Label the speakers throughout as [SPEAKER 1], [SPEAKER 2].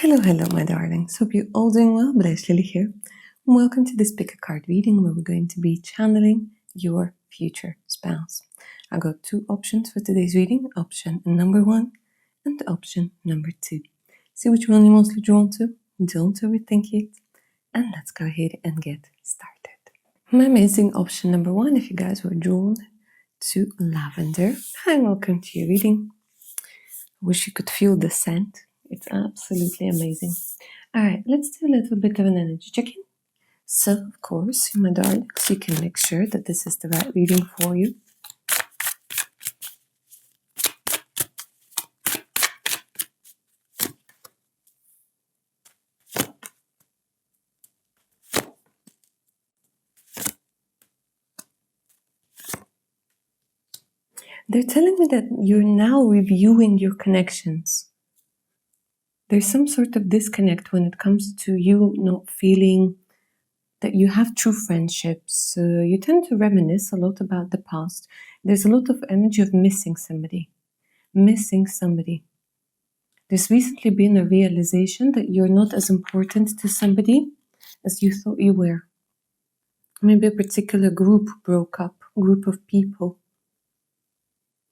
[SPEAKER 1] Hello, my darlings. Hope you're all doing well. Blushly here. Welcome to this pick a card reading where we're going to be channeling your future spouse. I got two options for today's reading, option number 1 and option number 2. See which one you're mostly drawn to. Don't overthink it. And let's go ahead and get started. My amazing option number 1, if you guys were drawn to lavender. Hi, welcome to your reading. Wish you could feel the scent. It's absolutely amazing. All right, let's do a little bit of an energy check-in. So, of course, my darlings, you can make sure that this is the right reading for you. They're telling me that you're now reviewing your connections. There's some sort of disconnect when it comes to you not feeling that you have true friendships. You tend to reminisce a lot about the past. There's a lot of energy of missing somebody. There's recently been a realization that you're not as important to somebody as you thought you were. Maybe a particular group broke up, group of people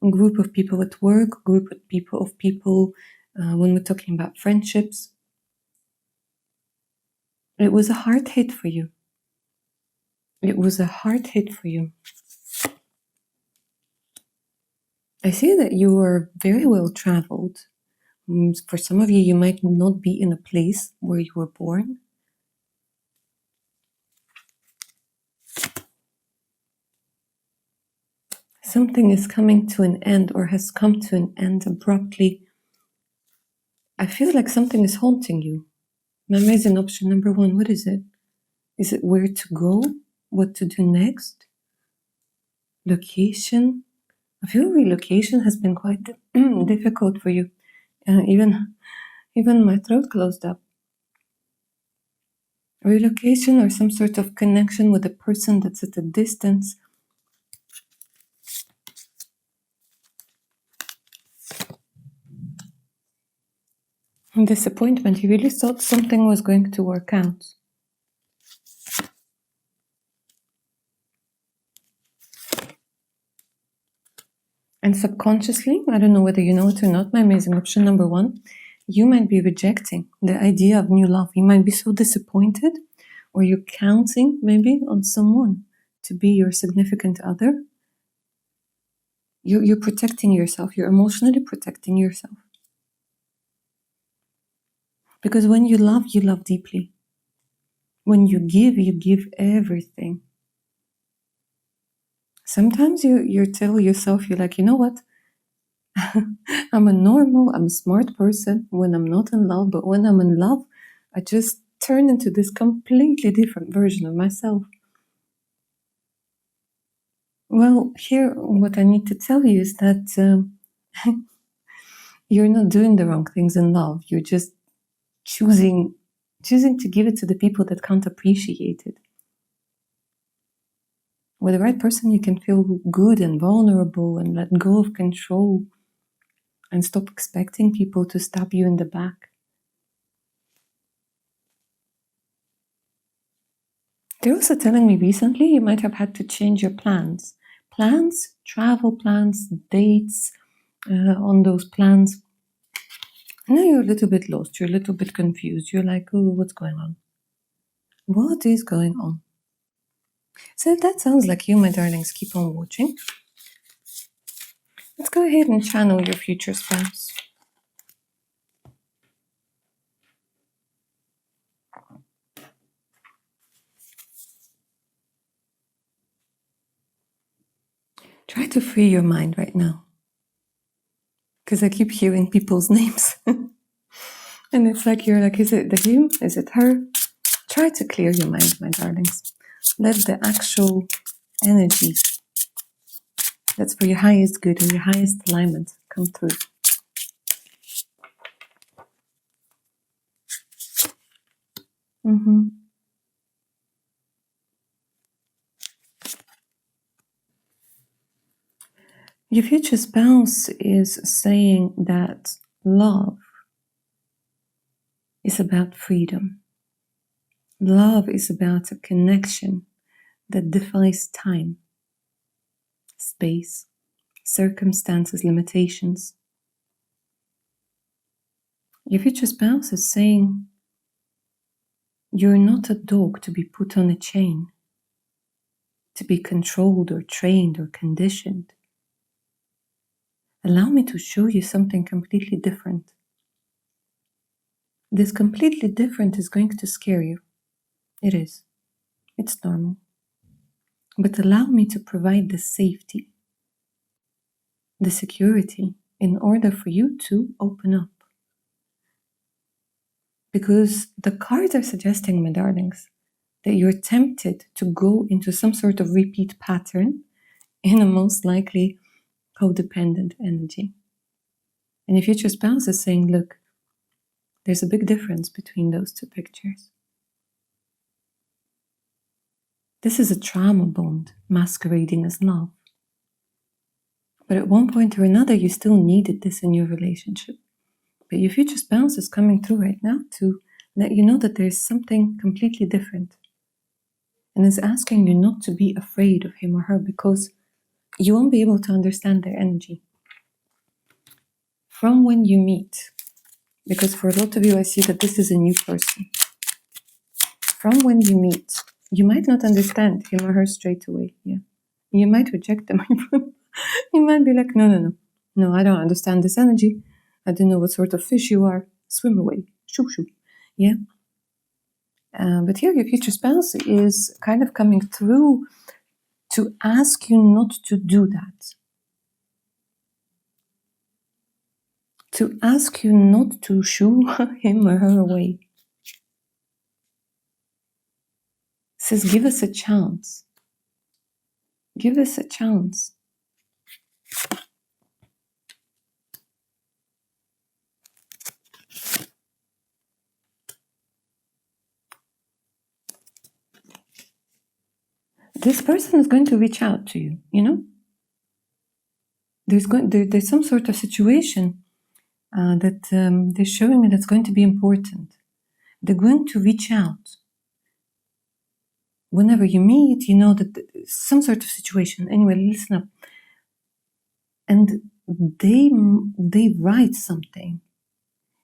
[SPEAKER 1] at work, group of people when we're talking about friendships. It was a hard hit for you. I see that you are very well traveled. For some of you, you might not be in a place where you were born. Something is coming to an end or has come to an end abruptly. I feel like something is haunting you. My amazing option number 1, what is it? Is it where to go? What to do next? Location? I feel relocation has been quite difficult for you. Even my throat closed up. Relocation or some sort of connection with a person that's at a distance. Disappointment. You really thought something was going to work out. And subconsciously, I don't know whether you know it or not, my amazing option number 1, you might be rejecting the idea of new love. You might be so disappointed, or you're counting maybe on someone to be your significant other. You're protecting yourself. You're emotionally protecting yourself. Because when you love deeply. When you give everything. Sometimes you tell yourself, you're like, you know what? I'm a smart person when I'm not in love, but when I'm in love, I just turn into this completely different version of myself. Well, here, what I need to tell you is that you're not doing the wrong things in love. You're just choosing to give it to the people that can't appreciate it. With the right person, you can feel good and vulnerable and let go of control and stop expecting people to stab you in the back. They're also telling me recently you might have had to change your plans. Plans, travel plans, dates on those plans. Now you're a little bit lost. You're a little bit confused. You're like, oh, what's going on? What is going on? So if that sounds like you, my darlings, keep on watching. Let's go ahead and channel your future spouse. Try to free your mind right now. Because I keep hearing people's names. And it's like, you're like, is it him? Is it her? Try to clear your mind, my darlings. Let the actual energy that's for your highest good and your highest alignment come through. Your future spouse is saying that love is about freedom. Love is about a connection that defies time, space, circumstances, limitations. Your future spouse is saying, you're not a dog to be put on a chain, to be controlled or trained or conditioned. Allow me to show you something completely different. This completely different is going to scare you. It is. It's normal. But allow me to provide the safety, the security, in order for you to open up. Because the cards are suggesting, my darlings, that you're tempted to go into some sort of repeat pattern in a most likely codependent energy. And your future spouse is saying, look, there's a big difference between those two pictures. This is a trauma bond masquerading as love. But at one point or another, you still needed this in your relationship. But your future spouse is coming through right now to let you know that there's something completely different. And is asking you not to be afraid of him or her, because you won't be able to understand their energy. From when you meet, because for a lot of you, I see that this is a new person. From when you meet, you might not understand him or her straight away. Yeah, you might reject them. You might be like, no, I don't understand this energy. I don't know what sort of fish you are. Swim away. Shoo, shoo. Yeah. But here your future spouse is kind of coming through to ask you not to do that. To ask you not to shoo him or her away. Says, give us a chance. Give us a chance. This person is going to reach out to you, you know? There's some sort of situation that they're showing me that's going to be important. They're going to reach out. Whenever you meet, you know that some sort of situation. Anyway, listen up. And they write something.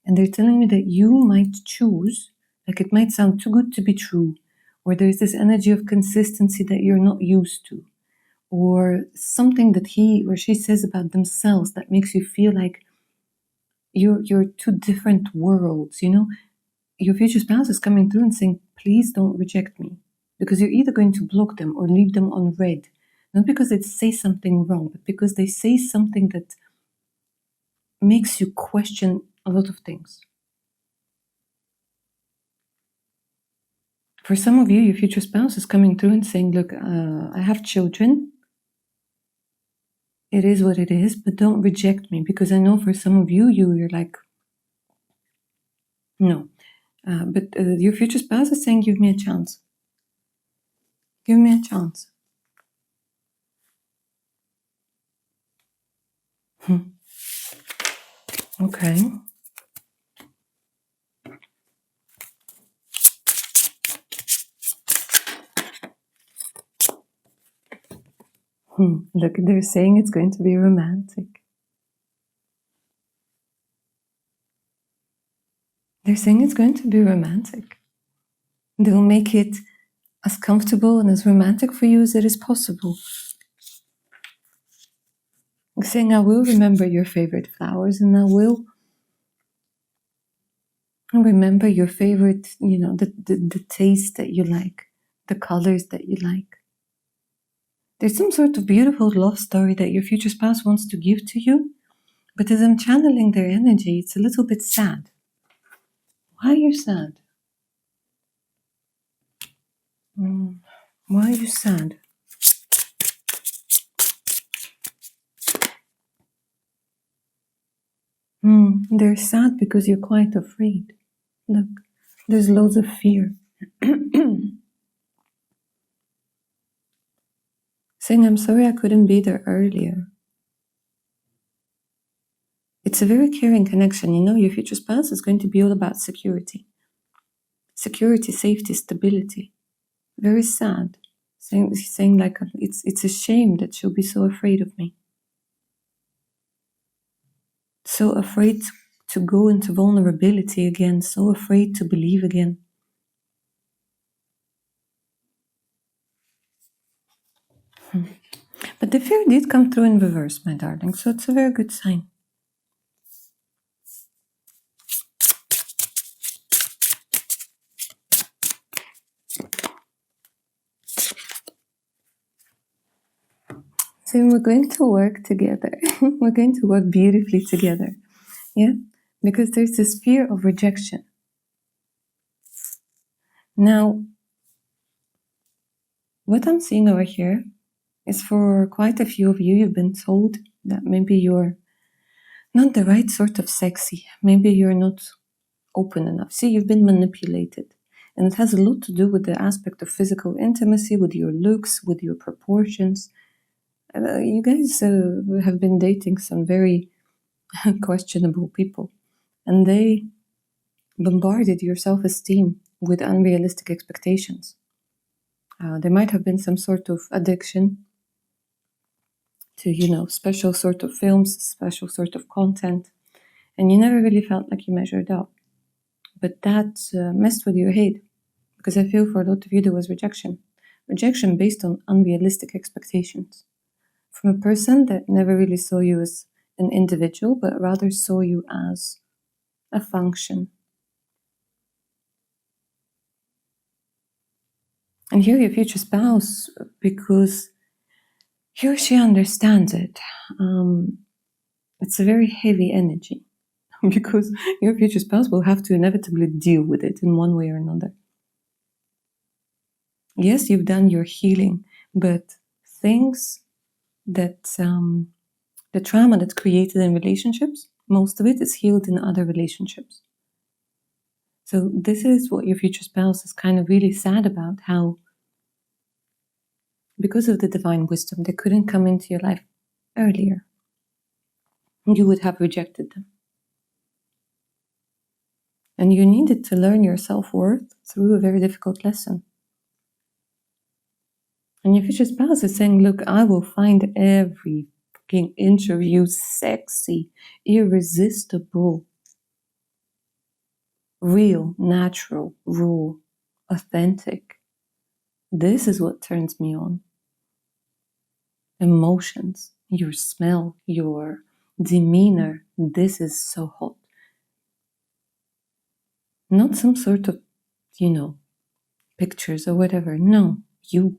[SPEAKER 1] And they're telling me that you might choose, like it might sound too good to be true, or there's this energy of consistency that you're not used to, or something that he or she says about themselves that makes you feel like you're two different worlds, you know? Your future spouse is coming through and saying, please don't reject me, because you're either going to block them or leave them on red, not because they say something wrong, but because they say something that makes you question a lot of things. For some of you, your future spouse is coming through and saying, look, I have children. It is what it is, but don't reject me, because I know for some of you, you're like, no. But your future spouse is saying, give me a chance. Give me a chance. Okay. Look, they're saying it's going to be romantic. They're saying it's going to be romantic. They'll make it as comfortable and as romantic for you as it is possible. Saying, I will remember your favorite flowers, and I will remember your favorite, you know, the taste that you like, the colors that you like. There's some sort of beautiful love story that your future spouse wants to give to you, but as I'm channeling their energy, it's a little bit sad. Why are you sad? Why are you sad? They're sad because you're quite afraid. Look, there's loads of fear. Saying, I'm sorry I couldn't be there earlier. It's a very caring connection. You know, your future spouse is going to be all about security. Security, safety, stability. Very sad. Saying like, it's a shame that she'll be so afraid of me. So afraid to go into vulnerability again. So afraid to believe again. But the fear did come through in reverse, my darling, so it's a very good sign. So we're going to work together. We're going to work beautifully together. Yeah? Because there's this fear of rejection. Now, what I'm seeing over here is for quite a few of you, you've been told that maybe you're not the right sort of sexy. Maybe you're not open enough. See, you've been manipulated. And it has a lot to do with the aspect of physical intimacy, with your looks, with your proportions. You guys have been dating some very questionable people. And they bombarded your self-esteem with unrealistic expectations. There might have been some sort of addiction to, special sort of films, special sort of content, and you never really felt like you measured up. But that messed with your head, because I feel for a lot of you there was rejection. Rejection based on unrealistic expectations from a person that never really saw you as an individual, but rather saw you as a function. And here your future spouse, because he or she understands it. It's a very heavy energy because your future spouse will have to inevitably deal with it in one way or another. Yes, you've done your healing, but things that the trauma that's created in relationships, most of it is healed in other relationships. So this is what your future spouse is kind of really sad about, how because of the divine wisdom, they couldn't come into your life earlier. You would have rejected them. And you needed to learn your self-worth through a very difficult lesson. And your future spouse is saying, look, I will find every fucking inch of you sexy, irresistible, real, natural, raw, authentic. This is what turns me on. Emotions, your smell, your demeanor, this is so hot. Not some sort of, pictures or whatever. No, you,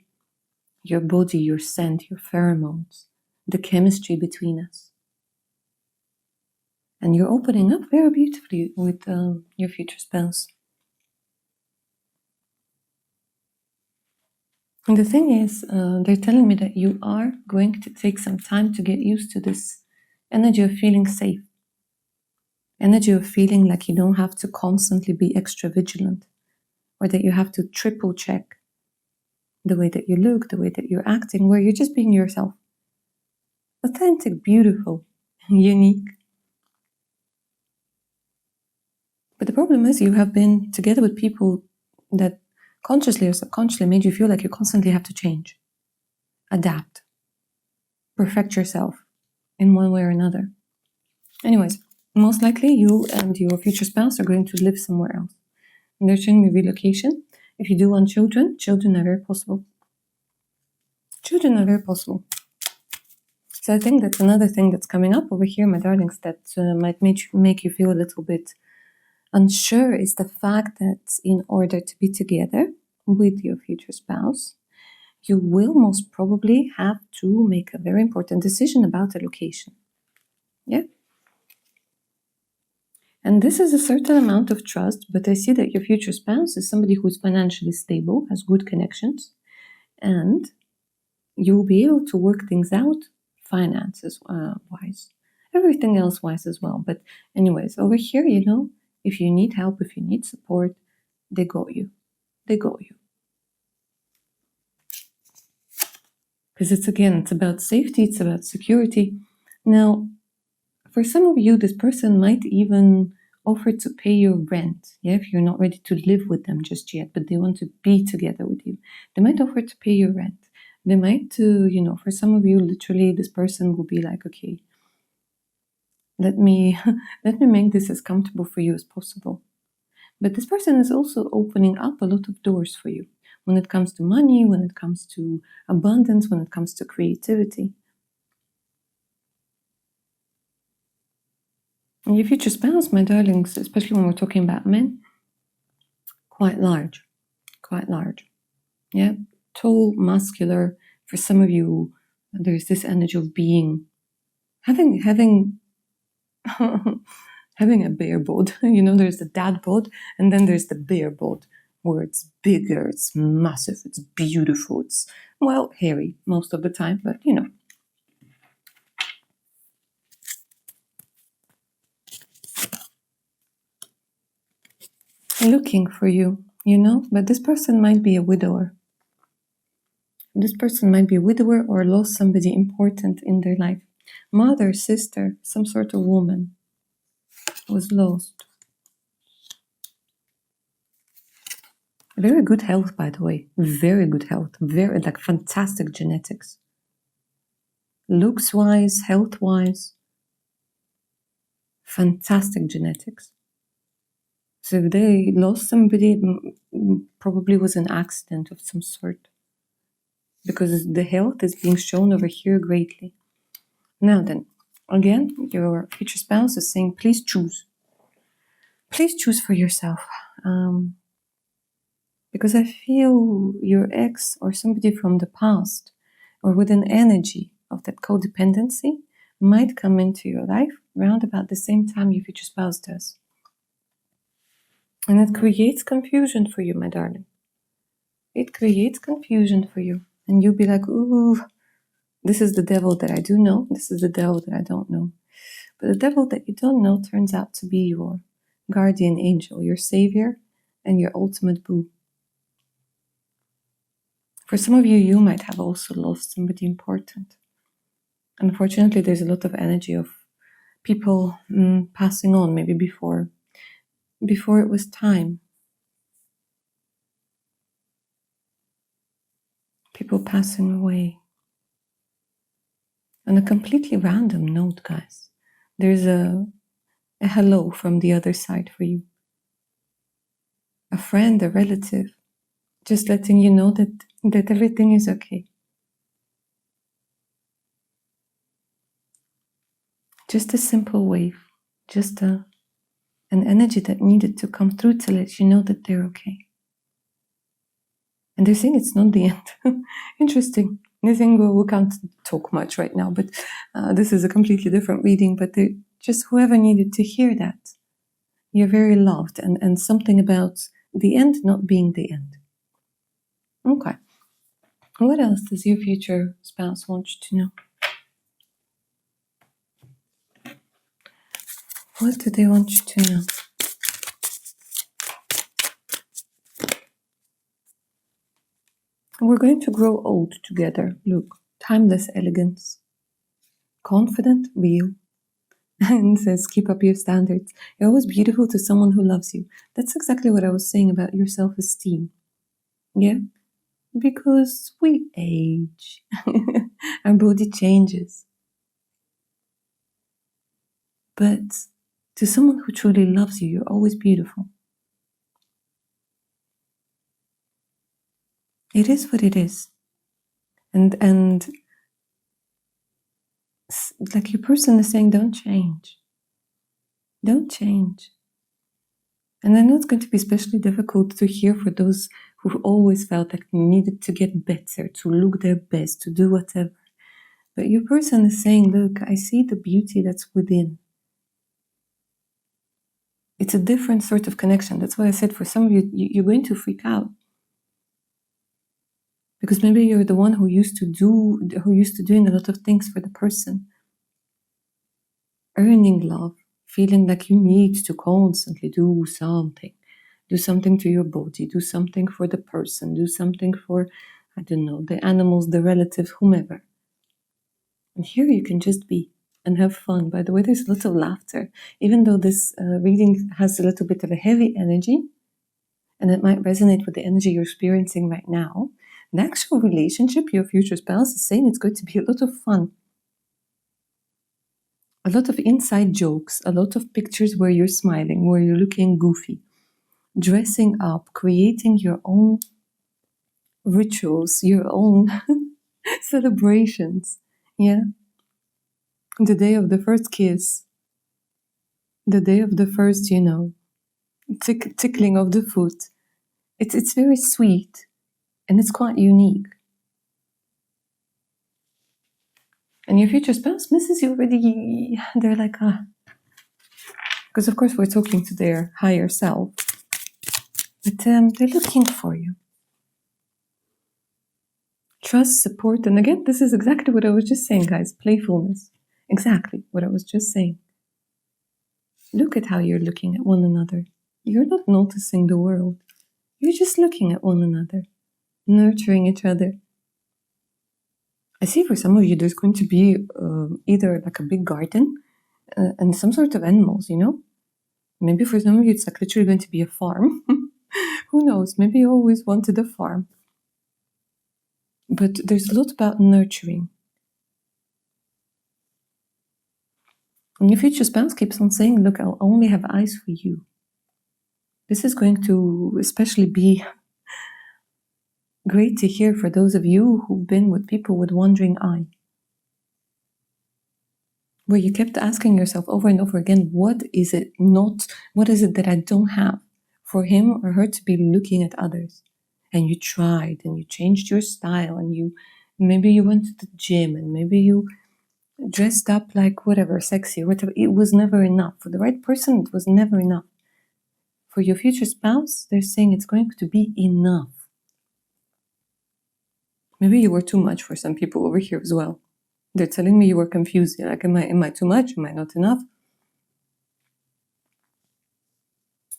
[SPEAKER 1] your body, your scent, your pheromones, the chemistry between us. And you're opening up very beautifully with your future spouse. And the thing is, they're telling me that you are going to take some time to get used to this energy of feeling safe. Energy of feeling like you don't have to constantly be extra vigilant, or that you have to triple check the way that you look, the way that you're acting, where you're just being yourself. Authentic, beautiful, unique. But the problem is you have been together with people that consciously or subconsciously made you feel like you constantly have to change, adapt, perfect yourself in one way or another. Anyways, most likely you and your future spouse are going to live somewhere else. And they're showing me relocation. If you do want children, children are very possible. Children are very possible. So I think that's another thing that's coming up over here, my darlings, that might make you feel a little bit unsure, is the fact that in order to be together with your future spouse, you will most probably have to make a very important decision about a location. Yeah? And this is a certain amount of trust, but I see that your future spouse is somebody who's financially stable, has good connections, and you'll be able to work things out finances wise, everything else wise as well. But anyways, over here, if you need help, if you need support, they got you. They got you. Because it's about safety, it's about security. Now, For some of you, this person might even offer to pay your rent, yeah, if you're not ready to live with them just yet, but they want to be together with you. They might offer to pay your rent. They might, for some of you, literally, this person will be like, okay, let me make this as comfortable for you as possible. But this person is also opening up a lot of doors for you when it comes to money, when it comes to abundance, when it comes to creativity. And your future spouse, my darlings, especially when we're talking about men, quite large. Yeah, tall, muscular. For some of you, there's this energy of being having having a bare bod. There's the dad bod, and then there's the bare bod, where it's bigger, it's massive, it's beautiful, it's, well, hairy most of the time, but looking for you, but this person might be a widower. This person might be a widower or lost somebody important in their life. Mother, sister, some sort of woman was lost. Very good health, by the way. Very good health. Very, fantastic genetics. Looks-wise, health-wise, fantastic genetics. So if they lost somebody, probably was an accident of some sort, because the health is being shown over here greatly. Now then, again, your future spouse is saying, please choose. Please choose for yourself. Because I feel your ex or somebody from the past, or with an energy of that codependency, might come into your life around about the same time your future spouse does. And it creates confusion for you, my darling. It creates confusion for you. And you'll be like, ooh, this is the devil that I do know. This is the devil that I don't know. But the devil that you don't know turns out to be your guardian angel, your savior, and your ultimate boo. For some of you, you might have also lost somebody important. Unfortunately, there's a lot of energy of people passing on, maybe before it was time. People passing away. On a completely random note, guys, there's a hello from the other side for you. A friend, a relative, just letting you know that everything is okay. Just a simple wave, just an energy that needed to come through to let you know that they're okay. And they're saying it's not the end. Interesting. They think, well, we can't talk much right now, but this is a completely different reading, but just whoever needed to hear that. You're very loved, and something about the end not being the end. Okay. What else does your future spouse want you to know? What do they want you to know? We're going to grow old together. Look, timeless elegance. Confident, real. And says, keep up your standards. You're always beautiful to someone who loves you. That's exactly what I was saying about your self-esteem. Yeah? Because we age. Our body changes. But to someone who truly loves you, you're always beautiful. It is what it is. And like your person is saying, don't change. Don't change. And I know it's going to be especially difficult to hear for those who always felt like they needed to get better, to look their best, to do whatever. But your person is saying, look, I see the beauty that's within. It's a different sort of connection. That's why I said for some of you, you're going to freak out. Because maybe you're the one who used to doing a lot of things for the person. Earning love, feeling like you need to constantly do something to your body, do something for the person, do something for, I don't know, the animals, the relative, whomever. And here you can just be. and have fun. By the way, there's lots of laughter. Even though this reading has a little bit of a heavy energy, and it might resonate with the energy you're experiencing right now, the actual relationship, your future spouse, is saying it's going to be a lot of fun. A lot of inside jokes, a lot of pictures where you're smiling, where you're looking goofy, dressing up, creating your own rituals, your own celebrations. Yeah. The day of the first kiss, the day of the first, tickling of the foot. It's very sweet and it's quite unique. And your future spouse misses you already. They're like, because of course we're talking to their higher self, but they're looking for you. Trust, support, and again, this is exactly what I was just saying, guys. Playfulness. Exactly what I was just saying. Look at how you're looking at one another. You're not noticing the world. You're just looking at one another, nurturing each other. I see for some of you there's going to be either like a big garden and some sort of animals, Maybe for some of you it's like literally going to be a farm. Who knows? Maybe you always wanted a farm. But there's a lot about nurturing. And your future spouse keeps on saying, look, I'll only have eyes for you. This is going to especially be great to hear for those of you who've been with people with wandering eye. Where you kept asking yourself over and over again, what is it that I don't have for him or her to be looking at others? And you tried and you changed your style and maybe you went to the gym and maybe you dressed up like whatever, sexy or whatever. It was never enough. For the right person, it was never enough. For your future spouse, they're saying it's going to be enough. Maybe you were too much for some people over here as well. They're telling me you were confused. Like, am I too much? Am I not enough?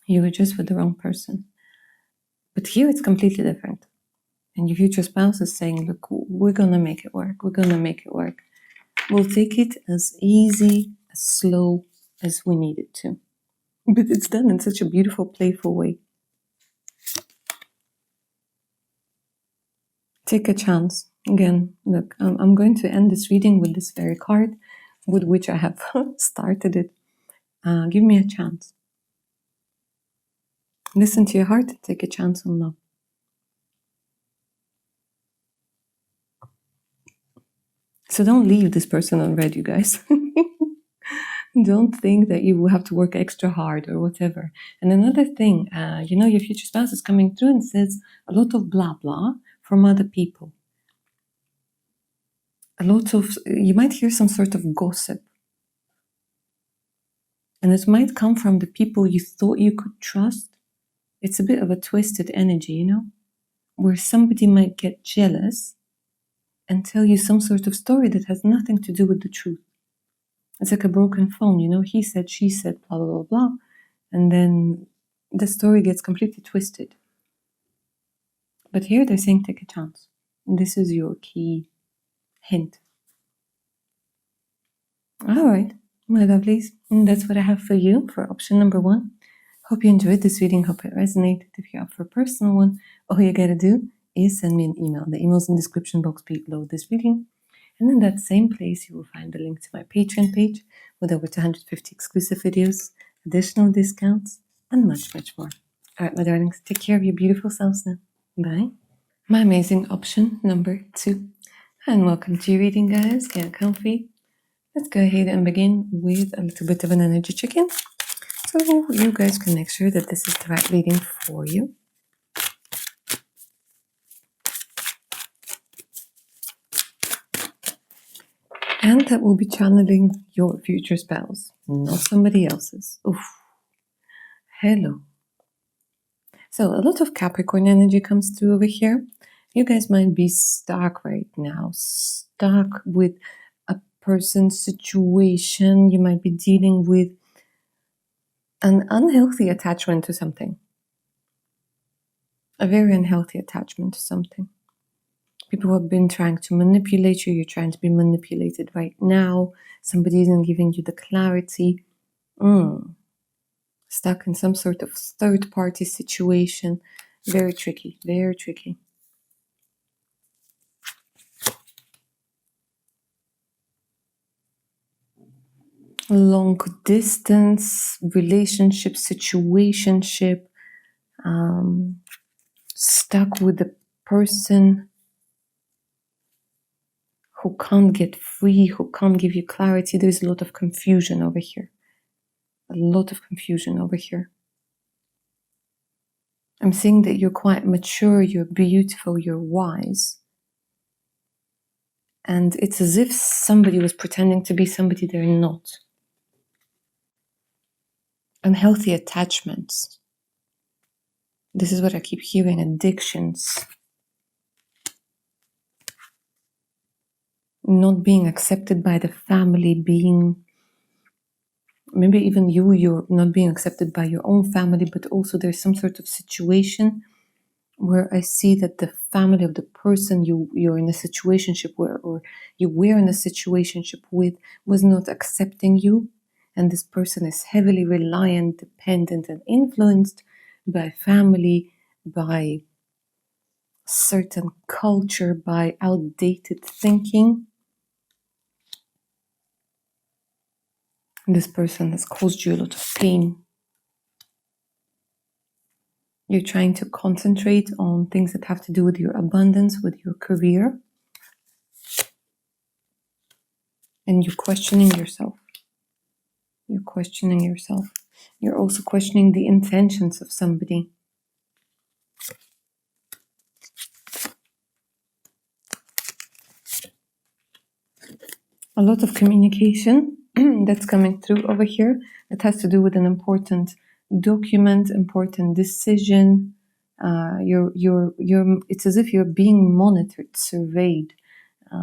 [SPEAKER 1] You were just with the wrong person. But here it's completely different. And your future spouse is saying, look, we're going to make it work. We're going to make it work. We'll take it as easy, as slow as we need it to. But it's done in such a beautiful, playful way. Take a chance. Again, look, I'm going to end this reading with this very card, with which I have started it. Give me a chance. Listen to your heart and take a chance on love. So don't leave this person on red, you guys. Don't think that you will have to work extra hard or whatever. And another thing, your future spouse is coming through and says a lot of blah blah from other people. You might hear some sort of gossip. And it might come from the people you thought you could trust. It's a bit of a twisted energy, where somebody might get jealous and tell you some sort of story that has nothing to do with the truth. It's like a broken phone, he said, she said, blah, blah, blah, blah. And then the story gets completely twisted. But here they're saying take a chance. And this is your key hint. All right, my lovelies. And that's what I have for you for option number 1. Hope you enjoyed this reading. Hope it resonated. If you're up for a personal one, all you gotta do is send me an email. The email's in the description box below this reading. And in that same place, you will find a link to my Patreon page with over 250 exclusive videos, additional discounts, and much, much more. All right, my darlings, take care of your beautiful selves now. Bye. My amazing option number 2. And welcome to your reading, guys. Get comfy. Let's go ahead and begin with a little bit of an energy check-in. So you guys can make sure that this is the right reading for you. And that will be channeling your future spouse, not somebody else's. Oof. Hello. So a lot of Capricorn energy comes through over here. You guys might be stuck right now, stuck with a person's situation. You might be dealing with an unhealthy attachment to something. A very unhealthy attachment to something. People who have been trying to manipulate you, you're trying to be manipulated right now. Somebody isn't giving you the clarity. Stuck in some sort of third-party situation. Very tricky, very tricky. Long distance relationship, situationship, stuck with the person who can't get free, who can't give you clarity. There's a lot of confusion over here. A lot of confusion over here. I'm seeing that you're quite mature, you're beautiful, you're wise. And it's as if somebody was pretending to be somebody they're not. Unhealthy attachments. This is what I keep hearing, addictions. Not being accepted by the family, being, maybe even you're not being accepted by your own family, but also there's some sort of situation where I see that the family of the person you're in a situationship where, or you were in a situationship with, was not accepting you. And this person is heavily reliant, dependent, and influenced by family, by certain culture, by outdated thinking. This person has caused you a lot of pain. You're trying to concentrate on things that have to do with your abundance, with your career. And you're questioning yourself. You're questioning yourself. You're also questioning the intentions of somebody. A lot of communication that's coming through over here. It has to do with an important document, important decision. It's as if you're being monitored, surveyed,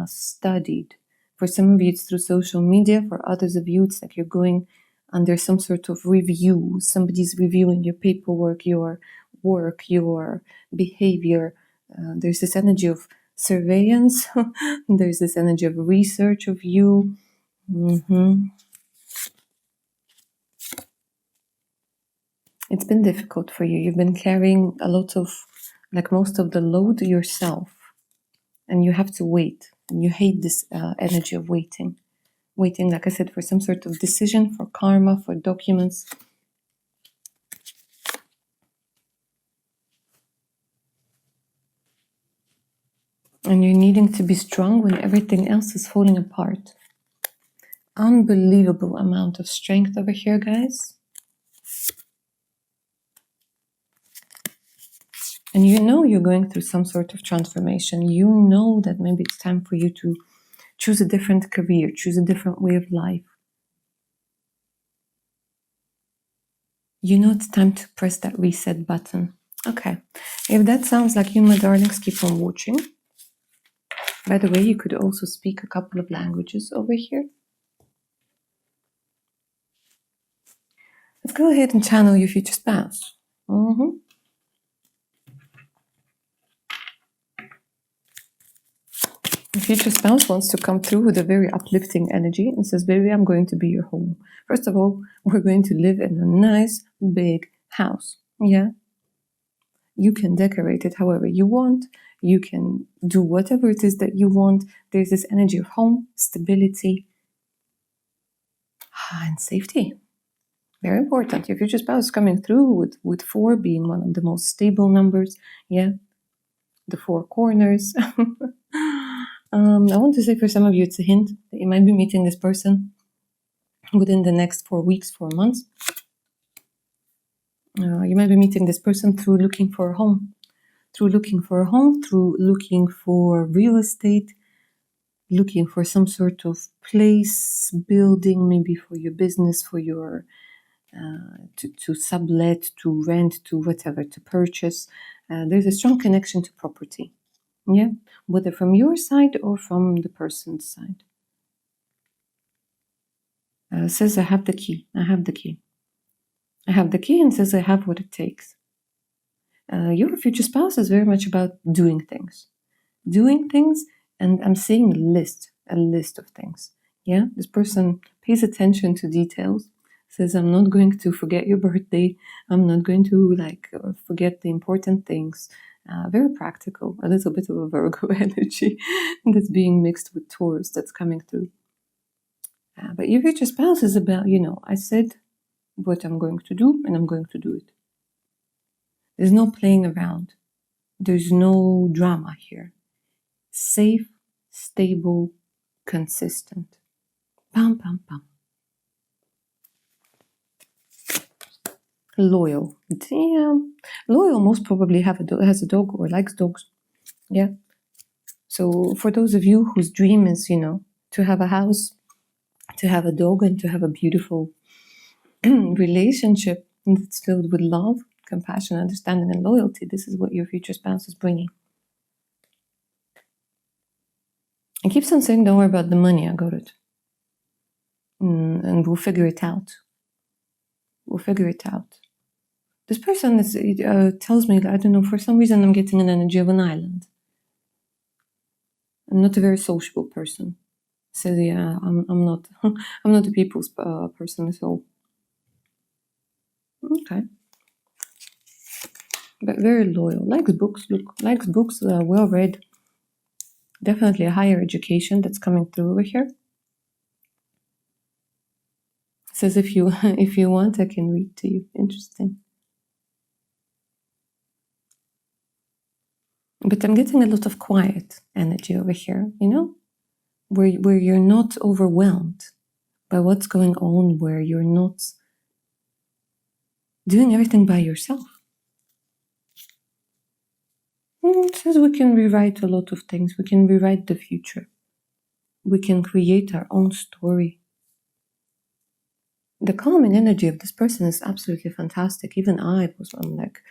[SPEAKER 1] studied. For some of you, it's through social media. For others of you, it's like you're going under some sort of review. Somebody's reviewing your paperwork, your work, your behavior. There's this energy of surveillance. There's this energy of research of you. It's been difficult for you. You've been carrying a lot of, like most of the load yourself. And you have to wait. And you hate this energy of waiting. Waiting, like I said, for some sort of decision, for karma, for documents. And you're needing to be strong when everything else is falling apart. Unbelievable amount of strength over here, guys. And you know you're going through some sort of transformation. You know that maybe it's time for you to choose a different career, choose a different way of life. You know it's time to press that reset button. Okay, if that sounds like you, my darlings, keep on watching. By the way, you could also speak a couple of languages over here. Let's go ahead and channel your future spouse. The future spouse wants to come through with a very uplifting energy and says, baby, I'm going to be your home. First of all, we're going to live in a nice, big house. Yeah? You can decorate it however you want. You can do whatever it is that you want. There's this energy of home, stability, and safety. Very important. Your future spouse is coming through with 4 being one of the most stable numbers. Yeah? The 4 corners. I want to say for some of you, it's a hint that you might be meeting this person within the next 4 weeks, 4 months. You might be meeting this person through looking for a home. Through looking for a home, through looking for real estate, looking for some sort of place, building, maybe for your business, for your, to sublet, to rent, to whatever, to purchase. There's a strong connection to property. Yeah, whether from your side or from the person's side. Says I have the key. I have the key. I have the key and says I have what it takes. Your future spouse is very much about doing things. doing things, and I'm seeing a list of things. Yeah, this person pays attention to details, says, I'm not going to forget your birthday, I'm not going to forget the important things. Very practical, a little bit of a Virgo energy that's being mixed with Taurus that's coming through. But your future spouse is about, I said what I'm going to do and I'm going to do it. There's no playing around. There's no drama here. Safe, stable, consistent. Pam, pam, pam. Loyal. Damn. Loyal most probably has a dog or likes dogs. Yeah. So for those of you whose dream is, to have a house, to have a dog, and to have a beautiful relationship that's filled with love, compassion, understanding, and loyalty, this is what your future spouse is bringing. And keeps on saying, don't worry about the money, I got it. And we'll figure it out. We'll figure it out. This person tells me, I don't know, for some reason I'm getting an energy of an island. I'm not a very sociable person. So yeah, I'm not I'm not a people's person at all. Okay. But very loyal. Likes books, well read. Definitely a higher education that's coming through over here. Says if you want, I can read to you. Interesting. But I'm getting a lot of quiet energy over here, where you're not overwhelmed by what's going on, where you're not doing everything by yourself. It says we can rewrite a lot of things. We can rewrite the future. We can create our own story. The calming energy of this person is absolutely fantastic. Even I'm like,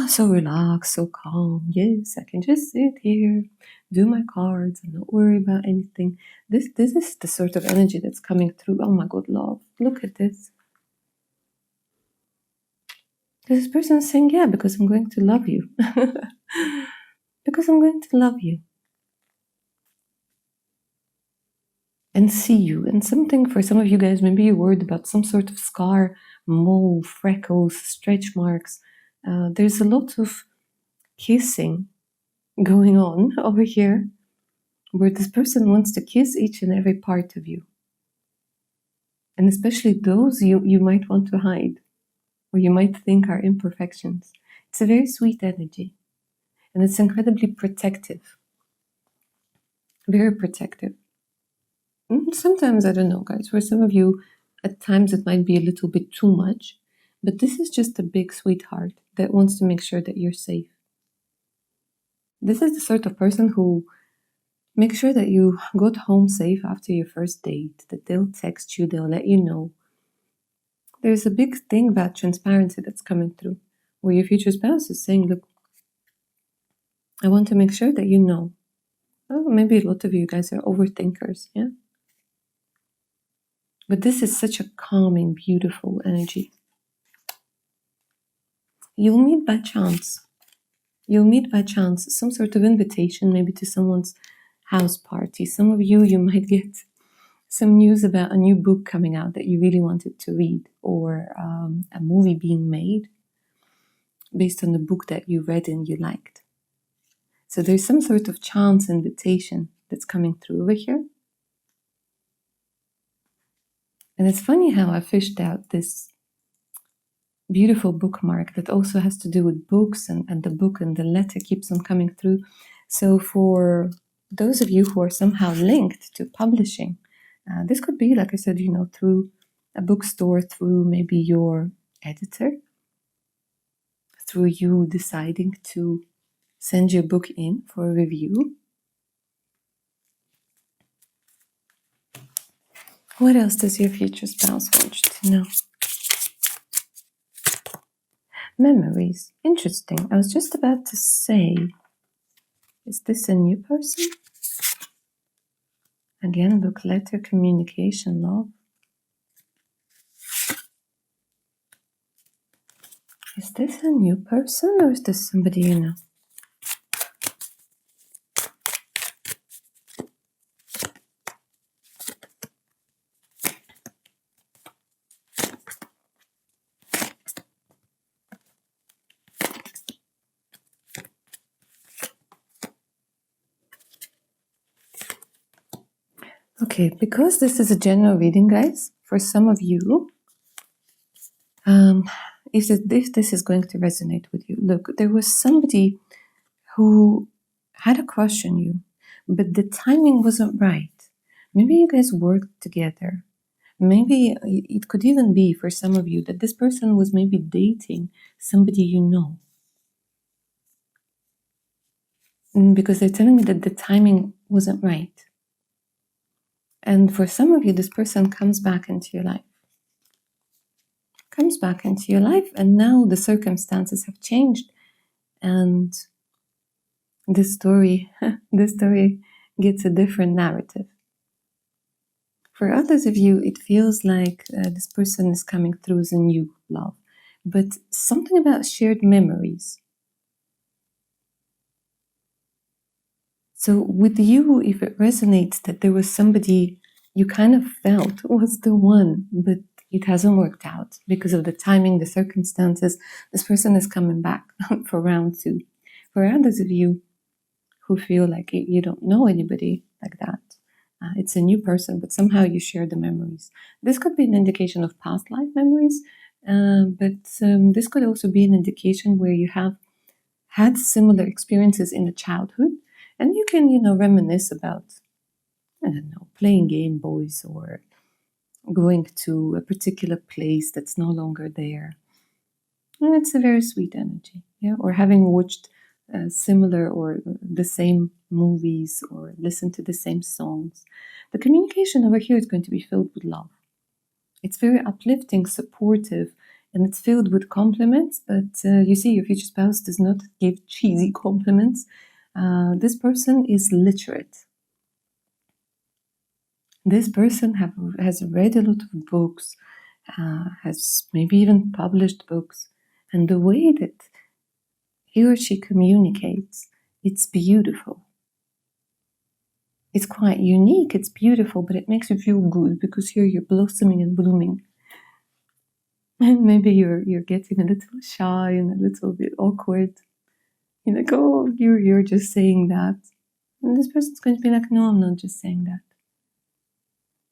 [SPEAKER 1] so relaxed, so calm. Yes, I can just sit here, do my cards, and not worry about anything. This is the sort of energy that's coming through. Oh my God, love. Look at this. This person is saying, yeah, because I'm going to love you. Because I'm going to love you. And see you. And something for some of you guys, maybe you're worried about some sort of scar, mole, freckles, stretch marks. There's a lot of kissing going on over here, where this person wants to kiss each and every part of you. And especially those you might want to hide, or you might think are imperfections. It's a very sweet energy. And it's incredibly protective. Very protective. Sometimes, I don't know, guys, for some of you, at times it might be a little bit too much, but this is just a big sweetheart that wants to make sure that you're safe. This is the sort of person who makes sure that you got home safe after your first date, that they'll text you, they'll let you know. There's a big thing about transparency that's coming through, where your future spouse is saying, look, I want to make sure that you know. Oh, maybe a lot of you guys are overthinkers, yeah? But this is such a calming, beautiful energy. You'll meet by chance. Some sort of invitation, maybe to someone's house party. Some of you might get some news about a new book coming out that you really wanted to read, or a movie being made based on the book that you read and you liked. So there's some sort of chance invitation that's coming through over here. And it's funny how I fished out this beautiful bookmark that also has to do with books, and the book and the letter keeps on coming through. So for those of you who are somehow linked to publishing, this could be, like I said, through a bookstore, through maybe your editor, through you deciding to send your book in for a review. What else does your future spouse want you to know? Memories. Interesting. I was just about to say, is this a new person? Again, book, letter, communication, love. Is this a new person, or is this somebody you know? Okay, because this is a general reading, guys, for some of you, if this is going to resonate with you, look, there was somebody who had a crush on you, but the timing wasn't right. Maybe you guys worked together. Maybe it could even be for some of you that this person was maybe dating somebody you know. Because they're telling me that the timing wasn't right. And for some of you, this person comes back into your life. And now the circumstances have changed. And this story gets a different narrative. For others of you, it feels like this person is coming through as a new love, but something about shared memories. So with you, if it resonates that there was somebody you kind of felt was the one, but it hasn't worked out because of the timing, the circumstances, this person is coming back for round 2. For others of you who feel like you don't know anybody like that, it's a new person, but somehow you share the memories. This could be an indication of past life memories, but this could also be an indication where you have had similar experiences in the childhood, and you can, reminisce about, I don't know, playing Game Boys or going to a particular place that's no longer there. And it's a very sweet energy, yeah. Or having watched similar or the same movies or listened to the same songs. The communication over here is going to be filled with love. It's very uplifting, supportive, and it's filled with compliments. But you see, your future spouse does not give cheesy compliments. This person is literate. This person has read a lot of books, has maybe even published books, and the way that he or she communicates, it's beautiful. It's quite unique, it's beautiful, but it makes you feel good because here you're blossoming and blooming. And maybe you're getting a little shy and a little bit awkward. You're like, oh, you're just saying that. And this person's going to be like, no, I'm not just saying that.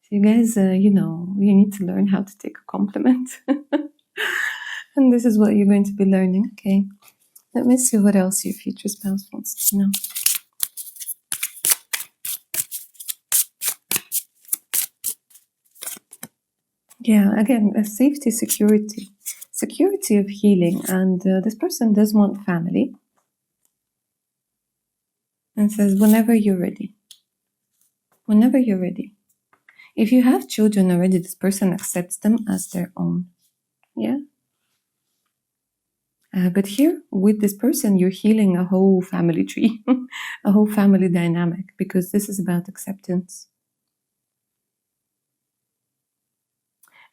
[SPEAKER 1] So you guys, you need to learn how to take a compliment. And this is what you're going to be learning, okay? Let me see what else your future spouse wants to know. Yeah, again, safety, security of healing. And this person does want family. And says, whenever you're ready. Whenever you're ready. If you have children already, this person accepts them as their own. Yeah? But here, with this person, you're healing a whole family tree, a whole family dynamic, because this is about acceptance.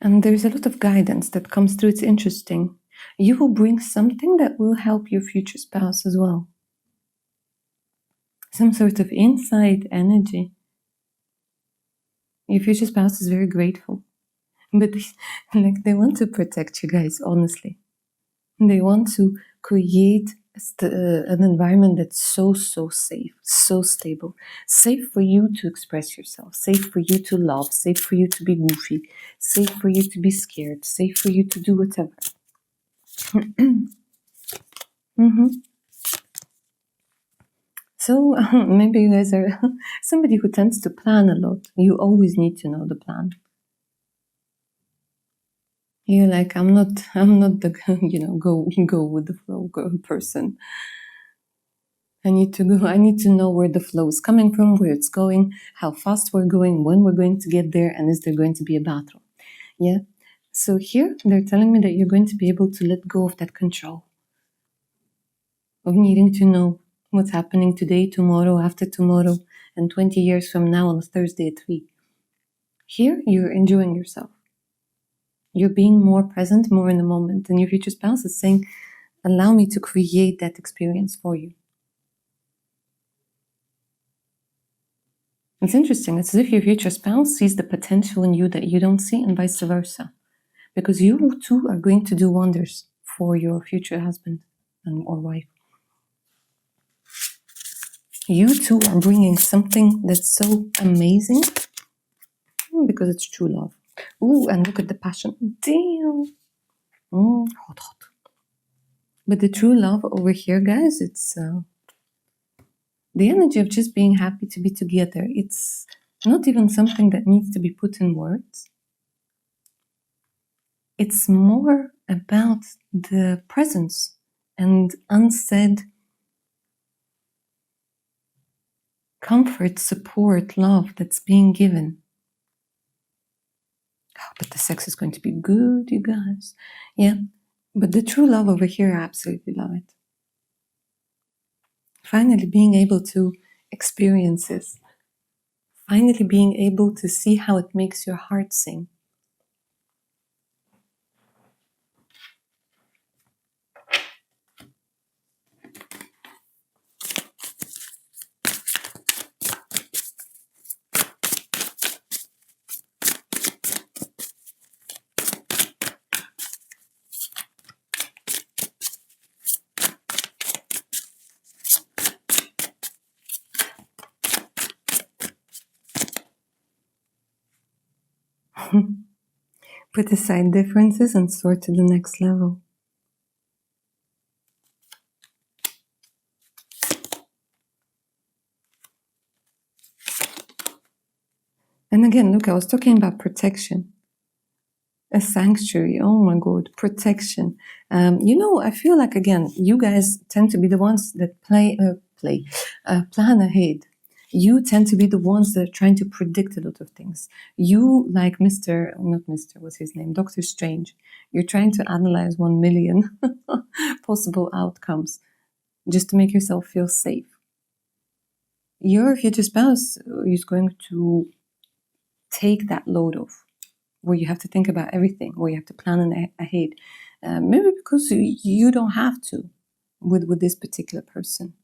[SPEAKER 1] And there's a lot of guidance that comes through. It's interesting. You will bring something that will help your future spouse as well. Some sort of insight, energy. Your future spouse is very grateful. But they want to protect you guys, honestly. They want to create an environment that's so safe, so stable. Safe for you to express yourself, safe for you to love, safe for you to be goofy, safe for you to be scared, safe for you to do whatever. So maybe you guys are somebody who tends to plan a lot. You always need to know the plan. You're like, I'm not the go with the flow person. I need to know where the flow is coming from, where it's going, how fast we're going, when we're going to get there, and is there going to be a battle? Yeah. So here they're telling me that you're going to be able to let go of that control, of needing to know what's happening today, tomorrow, after tomorrow, and 20 years from now on a Thursday at 3. Here you're enjoying yourself. You're being more present, more in the moment, and your future spouse is saying, allow me to create that experience for you. It's interesting. It's as if your future spouse sees the potential in you that you don't see, and vice versa. Because you too are going to do wonders for your future husband or wife. You too are bringing something that's so amazing because it's true love. Ooh, and look at the passion. Damn. Hot, hot. But the true love over here, guys, it's the energy of just being happy to be together. It's not even something that needs to be put in words. It's more about the presence and unsaid comfort, support, love that's being given. Oh, but the sex is going to be good, you guys. Yeah, but the true love over here, I absolutely love it. Finally being able to experience this. Finally being able to see how it makes your heart sing. Put aside differences and soar to the next level. And again, look, I was talking about protection. A sanctuary, oh my God, protection. I feel like, again, you guys tend to be the ones that plan ahead. You tend to be the ones that are trying to predict a lot of things. You, like what's his name? Doctor Strange. You're trying to analyze 1 million possible outcomes just to make yourself feel safe. Your future spouse is going to take that load off, where you have to think about everything, where you have to plan ahead. Maybe because you don't have to with this particular person.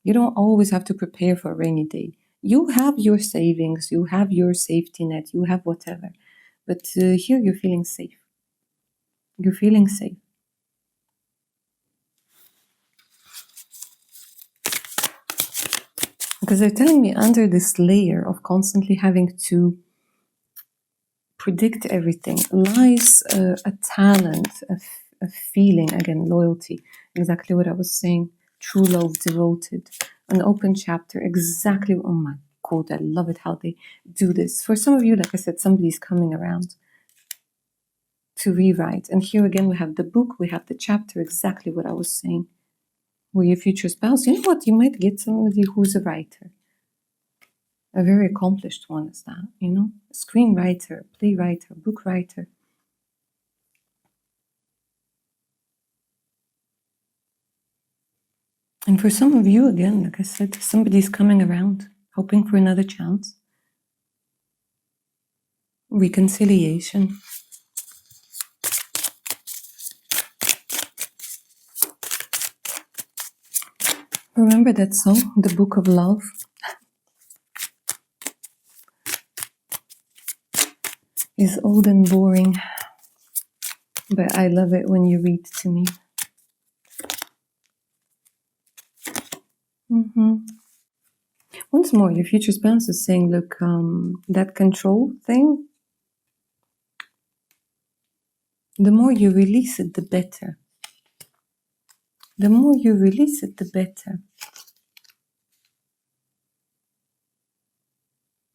[SPEAKER 1] You don't always have to prepare for a rainy day. You have your savings, you have your safety net, you have whatever. But here you're feeling safe. You're feeling safe. Because they're telling me under this layer of constantly having to predict everything lies a talent, a feeling, again, loyalty, exactly what I was saying, true love, devoted, an open chapter, exactly, oh my God, I love it how they do this. For some of you, like I said, somebody's coming around to rewrite. And here again, we have the book, we have the chapter, exactly what I was saying. Where your future spouse, you know what, you might get somebody who's a writer. A very accomplished one is that, screenwriter, playwright, book writer. And for some of you, again, like I said, somebody's coming around, hoping for another chance. Reconciliation. Remember that song, The Book of Love? It's old and boring, but I love it when you read to me. Once more, your future spouse is saying, look, that control thing, the more you release it, the better. The more you release it, the better.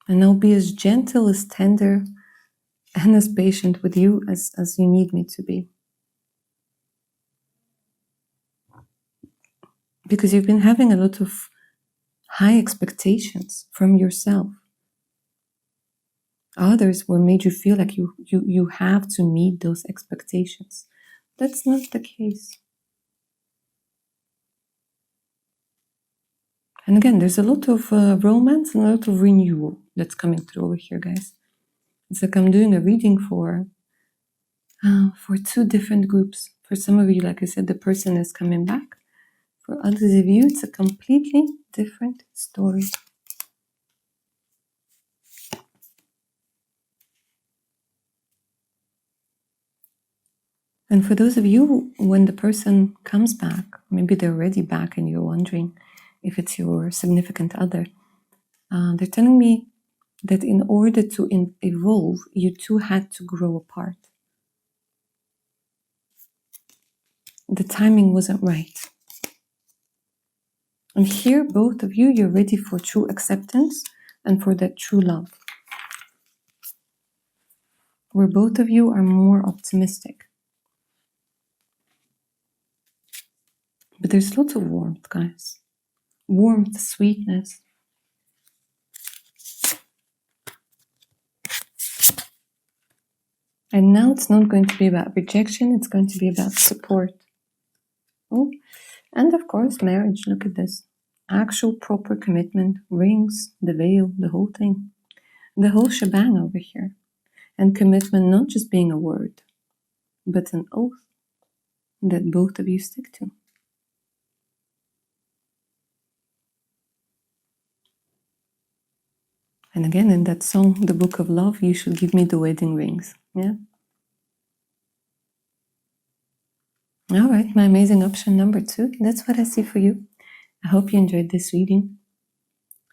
[SPEAKER 1] And I'll be as gentle, as tender, and as patient with you as you need me to be. Because you've been having a lot of high expectations from yourself. Others were made you feel like you have to meet those expectations. That's not the case. And again, there's a lot of romance and a lot of renewal that's coming through over here, guys. It's like I'm doing a reading for 2 different groups. For some of you, like I said, the person is coming back. For others of you, it's a completely different story. And for those of you, when the person comes back, maybe they're already back and you're wondering if it's your significant other, they're telling me that in order to evolve, you two had to grow apart. The timing wasn't right. And here, both of you, you're ready for true acceptance and for that true love. Where both of you are more optimistic. But there's lots of warmth, guys. Warmth, sweetness. And now it's not going to be about rejection, it's going to be about support. Oh, and of course, marriage, look at this. Actual proper commitment, rings, the veil, the whole thing. The whole shebang over here. And commitment not just being a word, but an oath that both of you stick to. And again, in that song, The Book of Love, you should give me the wedding rings. Yeah? All right, my amazing option number 2. That's what I see for you. I hope you enjoyed this reading.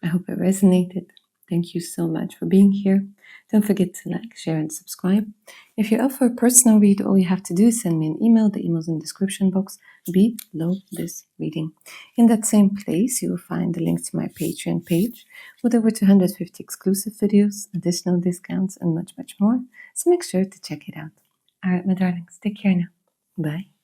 [SPEAKER 1] I hope it resonated. Thank you so much for being here. Don't forget to like, share, and subscribe. If you're up for a personal read, all you have to do is send me an email. The email's in the description box below this reading. In that same place, you will find the link to my Patreon page with over 250 exclusive videos, additional discounts, and much, much more. So make sure to check it out. All right, my darlings, take care now. Bye.